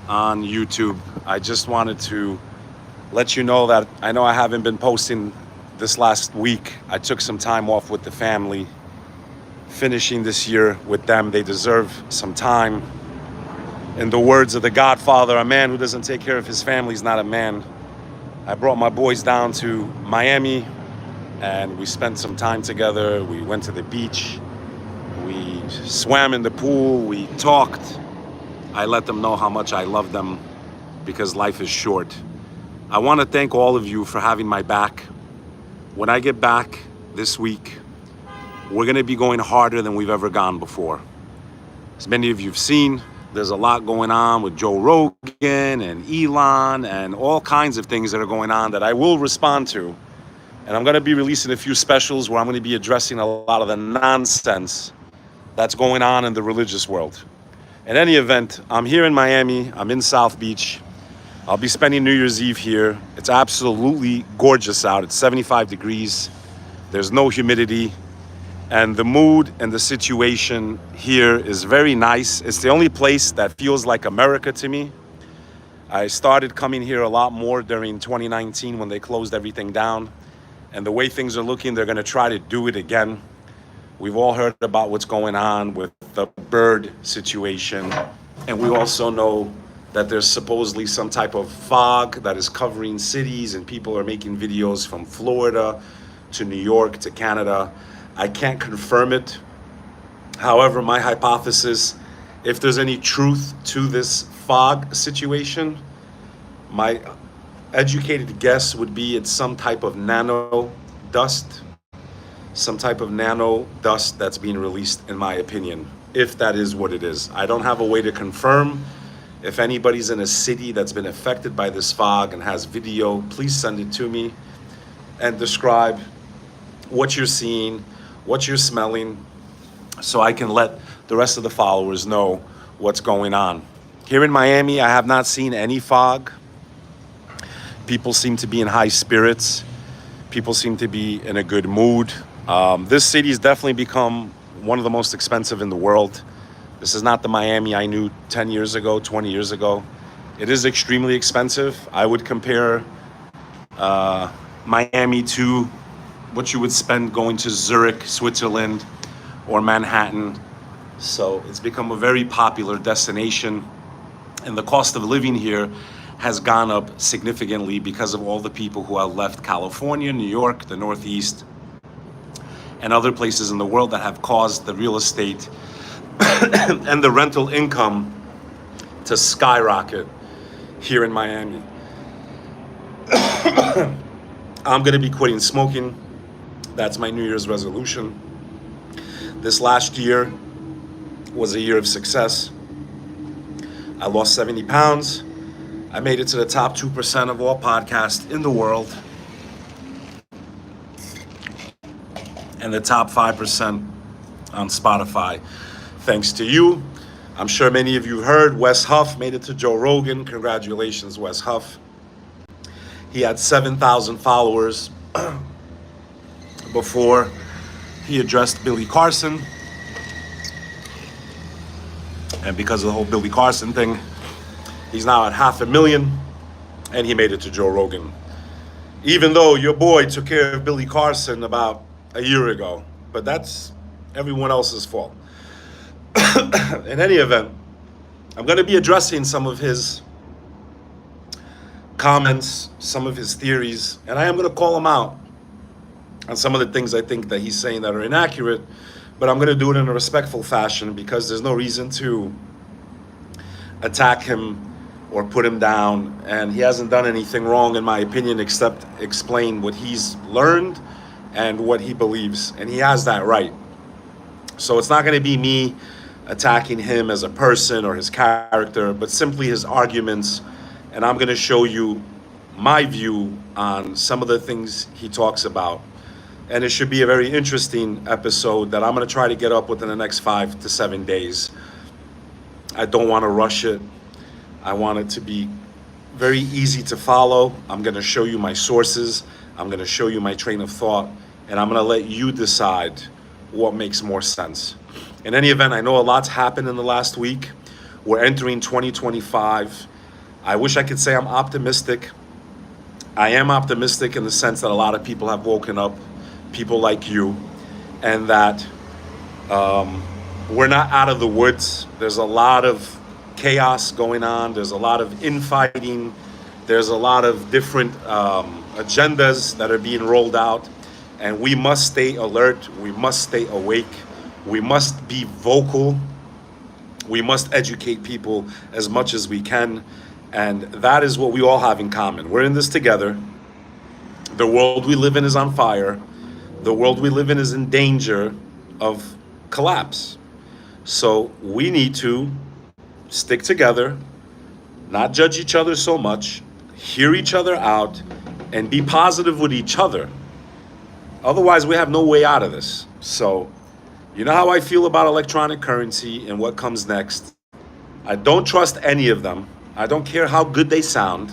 on YouTube. I just wanted to let you know that I know I haven't been posting this last week. I took some time off with the family, finishing this year with them. They deserve some time. In the words of the Godfather, a man who doesn't take care of his family is not a man. I brought my boys down to Miami and we spent some time together. We went to the beach. We swam in the pool. We talked. I let them know how much I love them because life is short. I want to thank all of you for having my back. When I get back this week, we're going to be going harder than we've ever gone before. As many of you have seen, there's a lot going on with Joe Rogan and Elon and all kinds of things that are going on that I will respond to. And I'm going to be releasing a few specials where I'm going to be addressing a lot of the nonsense that's going on in the religious world. In any event, I'm here in Miami. I'm in South Beach. I'll be spending New Year's Eve here. It's absolutely gorgeous out. It's 75 degrees. There's no humidity. And the mood and the situation here is very nice. It's the only place that feels like America to me. I started coming here a lot more during 2019 when they closed everything down. And the way things are looking, they're going to try to do it again. We've all heard about what's going on with the bird situation. And we also know that there's supposedly some type of fog that is covering cities and people are making videos from Florida to New York to Canada. I can't confirm it. However, my hypothesis, if there's any truth to this fog situation, my educated guess would be it's some type of nano dust, that's being released, in my opinion, if that is what it is. I don't have a way to confirm. If anybody's in a city that's been affected by this fog and has video, please send it to me and describe what you're seeing, what you're smelling, so I can let the rest of the followers know what's going on. Here in Miami, I have not seen any fog. People seem to be in high spirits. People seem to be in a good mood. This city has definitely become one of the most expensive in the world. This is not the Miami I knew 10 years ago, 20 years ago. It is extremely expensive. I would compare Miami to what you would spend going to Zurich, Switzerland, or Manhattan. So it's become a very popular destination. And the cost of living here has gone up significantly because of all the people who have left California, New York, the Northeast, and other places in the world that have caused the real estate and the rental income to skyrocket here in Miami. I'm going to be quitting smoking. That's my New Year's resolution. This last year was a year of success. I lost 70 pounds. I made it to the top 2% of all podcasts in the world and the top 5% on Spotify. Thanks to you. I'm sure many of you heard Wes Huff made it to Joe Rogan. Congratulations, Wes Huff. He had 7,000 followers before he addressed Billy Carson. And because of the whole Billy Carson thing, he's now at 500,000 and he made it to Joe Rogan. Even though your boy took care of Billy Carson about a year ago, but that's everyone else's fault. In any event, I'm going to be addressing some of his comments, some of his theories, and I am going to call him out on some of the things I think that he's saying that are inaccurate, but I'm going to do it in a respectful fashion because there's no reason to attack him or put him down, and he hasn't done anything wrong, in my opinion, except explain what he's learned and what he believes, and he has that right. So it's not going to be me attacking him as a person or his character, but simply his arguments, and I'm going to show you my view on some of the things he talks about. And it should be a very interesting episode that I'm going to try to get up within the next 5 to 7 days. I don't want to rush it. I want it to be very easy to follow. I'm going to show you my sources. I'm going to show you my train of thought. And I'm going to let you decide what makes more sense. In any event, I know a lot's happened in the last week. We're entering 2025. I wish I could say I'm optimistic. I am optimistic in the sense that a lot of people have woken up, people like you, and that we're not out of the woods. There's a lot of chaos going on. There's a lot of infighting. There's a lot of different agendas that are being rolled out. And we must stay alert. We must stay awake. We must be vocal. We must educate people as much as we can. And that is what we all have in common. We're in this together. The world we live in is on fire. The world we live in is in danger of collapse. So we need to stick together, not judge each other so much, hear each other out, and be positive with each other. Otherwise, we have no way out of this. So, you know how I feel about electronic currency and what comes next. I don't trust any of them. I don't care how good they sound,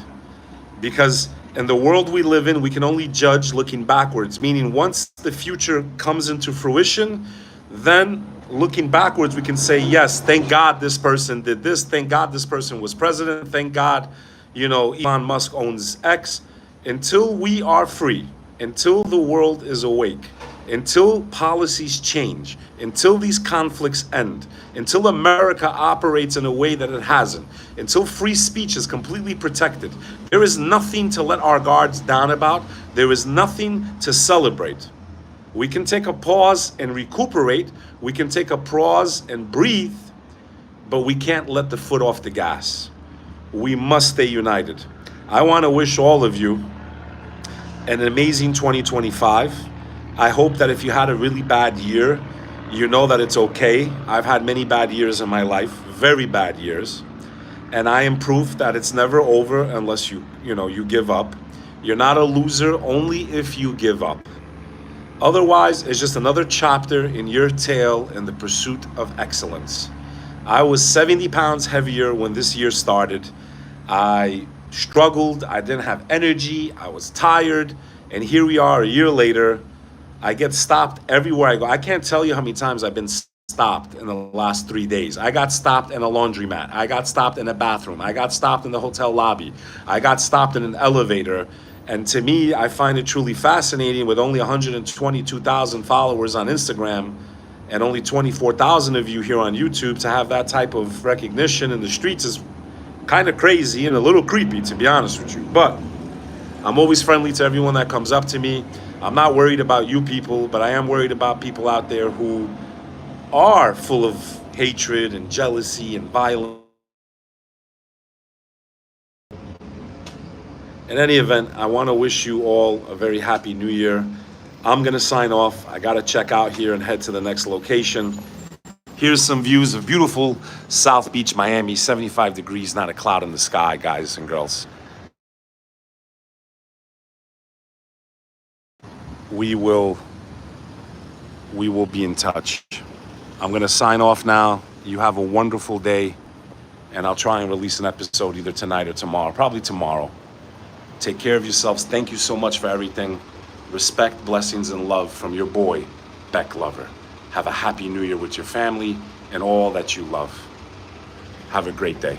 because in the world we live in, we can only judge looking backwards, meaning once the future comes into fruition, then looking backwards, we can say, yes, thank God this person did this. Thank God this person was president. Thank God, Elon Musk owns X. Until we are free, until the world is awake, until policies change, until these conflicts end, until America operates in a way that it hasn't, until free speech is completely protected, there is nothing to let our guards down about. There is nothing to celebrate. We can take a pause and recuperate. We can take a pause and breathe, but we can't let the foot off the gas. We must stay united. I want to wish all of you an amazing 2025. I hope that if you had a really bad year, you know that it's okay. I've had many bad years in my life, very bad years. And I am proof that it's never over unless you give up. You're not a loser only if you give up. Otherwise, it's just another chapter in your tale in the pursuit of excellence. I was 70 pounds heavier when this year started. I struggled. I didn't have energy. I was tired. And here we are a year later. I get stopped everywhere I go. I can't tell you how many times I've been stopped in the last 3 days. I got stopped in a laundromat. I got stopped in a bathroom. I got stopped in the hotel lobby. I got stopped in an elevator. And to me, I find it truly fascinating, with only 122,000 followers on Instagram and only 24,000 of you here on YouTube, to have that type of recognition in the streets is kind of crazy and a little creepy, to be honest with you. But I'm always friendly to everyone that comes up to me. I'm not worried about you people, but I am worried about people out there who are full of hatred and jealousy and violence. In any event, I want to wish you all a very happy new year. I'm going to sign off. I got to check out here and head to the next location. Here's some views of beautiful South Beach, Miami, 75 degrees, not a cloud in the sky, guys and girls. We will be in touch. I'm going to sign off now. You have a wonderful day, and I'll try and release an episode either tonight or tomorrow, probably tomorrow. Take care of yourselves. Thank you so much for everything. Respect, blessings, and love from your boy, Bek Lover. Have a happy new year with your family and all that you love. Have a great day.